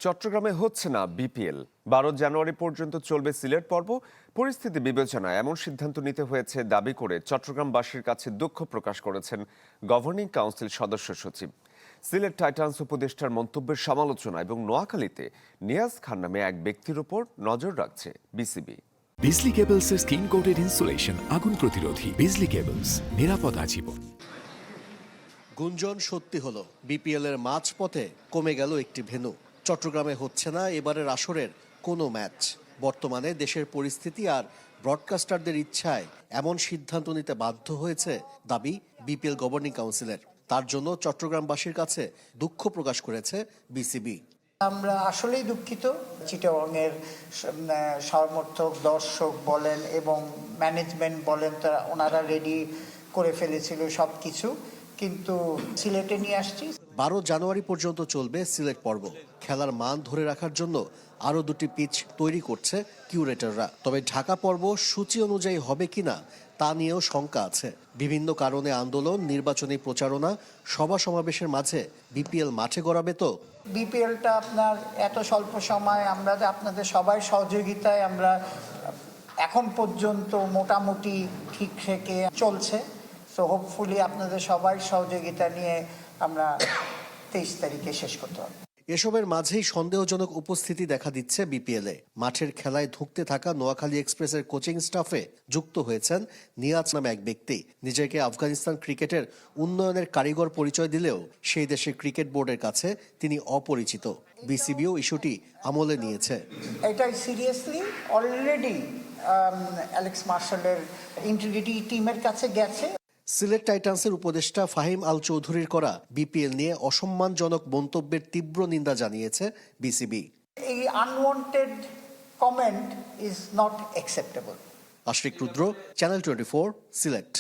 চট্টগ্রামে হচ্ছে না বিপিএল। 12 জানুয়ারি পর্যন্ত চলবে সিলেট পর্ব। পরিস্থিতি বিবেচনায় এমন সিদ্ধান্ত নিতে হয়েছে দাবি করে চট্টগ্রামবাসীর কাছে দুঃখ প্রকাশ করেছেন গভর্নিং কাউন্সিল সদস্য সচিব। সিলেট টাইটান্স উপদেষ্টার মন্তব্যের সমালোচনা এবং নোয়াখালীতে নিয়াজ খান নামে এক ব্যক্তির উপর নজর রাখছে বিসিবি। বিজলি কেবলসের স্কিন কোটেড ইনসুলেশন আগুন প্রতিরোধী। বিজলি কেবলস, নিরাপদ আজীবন। গুঞ্জন সত্যি হলো, বিপিএল এর মাঝপথে কমে গেল একটি ভেন্যু। চট্টগ্রামে হচ্ছে না এবারের আসরের কোনো ম্যাচ। বর্তমানে দেশের পরিস্থিতি আর ব্রডকাস্টারদের ইচ্ছায় এমন সিদ্ধান্ত নিতে বাধ্য হয়েছে দাবি বিপিএল গভর্নিং কাউন্সিলের। তার জন্য চট্টগ্রামবাসীর কাছে দুঃখ প্রকাশ করেছে বিসিবি। আমরা আসলেই দুঃখিত। চিটাগংয়ের সমর্থক, দর্শক বলেন এবং ম্যানেজমেন্ট বলেন, তারা ওনারা রেডি করে ফেলেছিল সব কিছু, কিন্তু সিলেটে নিয়ে আসছি। 12 জানুয়ারি পর্যন্ত চলবে সিলেট পর্ব। খেলার মান ধরে রাখার জন্য আরও 2টি পিচ তৈরি করছে কিউরেটররা। তবে ঢাকা পর্ব সূচি অনুযায়ী হবে কিনা তা নিয়েও শঙ্কা আছে। বিভিন্ন কারণে আন্দোলন, নির্বাচনী প্রচারণা, সভা সমাবেশের মাঝে বিপিএল মাঠে গড়াবে তো। বিপিএলটা আপনার এত স্বল্প সময়, আমরা আপনাদের সবাই সহযোগিতায় আমরা এখন পর্যন্ত মোটামুটি ঠিক থেকে চলছে। সো হোপফুলি আপনাদের সবাই সহযোগিতা নিয়ে আমরা 23 তারিখে শেষ করতে হবে। এসবের মাঝেই সন্দেহজনক উপস্থিতি দেখা দিচ্ছে বিপিএলে। মাঠের খেলায় ধুঁকতে থাকা নোয়াখালী এক্সপ্রেসের কোচিং স্টাফে যুক্ত হয়েছেন নিয়াজ নামে এক ব্যক্তি। নিজেকে আফগানিস্তান ক্রিকেটের উন্নয়নের কারিগর পরিচয় দিলেও সেই দেশের ক্রিকেট বোর্ডের কাছে তিনি অপরিচিত। বিসিবিও ইস্যুটি আমলে নিয়েছে। এটাই সিরিয়াসলি অলরেডি অ্যালেক্স মার্শালের ইন্টিগ্রিটি টিমের কাছে গেছে। সিলেট টাইটান্সের উপদেষ্টা ফাহিম আল চৌধুরীর করা বিপিএল নিয়ে অসম্মানজনক মন্তব্যের তীব্র নিন্দা জানিয়েছে বিসিবি। এই unwanted comment is not acceptable. Ashrik Rudra, channel 24, Sylhet.